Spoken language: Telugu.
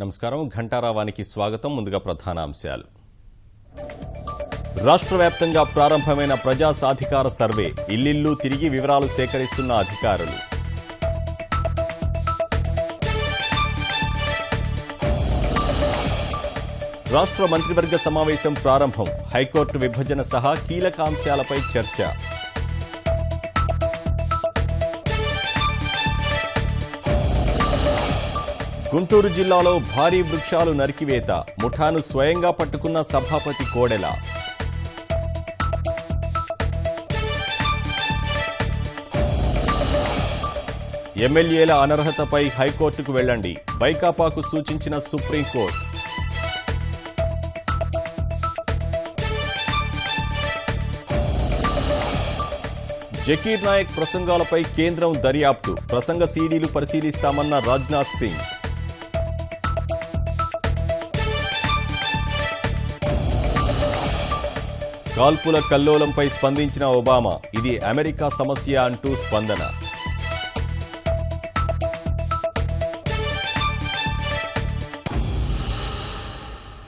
నమస్కారం ఘంటారావానికి స్వాగతం. ముందుగా ప్రధాన అంశాలు. రాష్ట్ర వ్యాప్తంగా ప్రారంభమైన ప్రజా సాధికార సర్వే. ఇల్లిల్లు తిరిగి వివరాలు సేకరిస్తున్న అధికారులు. రాష్ట్ర మంత్రివర్గ సమావేశం ప్రారంభం. హైకోర్టు విభజన సహా కీలక అంశాలపై చర్చ. గుంటూరు జిల్లాలో భారీ వృక్షాలు నరికివేత. ముఠాను స్వయంగా పట్టుకున్న సభాపతి కోడెల. ఎమ్మెల్యేల అనర్హతపై హైకోర్టుకు వెళ్లండి. వైకాపాకు సూచించిన సుప్రీంకోర్టు. జకీర్ నాయక్ ప్రసంగాలపై కేంద్రం దర్యాప్తు. ప్రసంగ సీడీలు పరిశీలిస్తామన్న రాజ్నాథ్ సింగ్. కాల్పుల కల్లోలంపై స్పందించిన ఒబామా. ఇది అమెరికా సమస్య అంటూ స్పందన.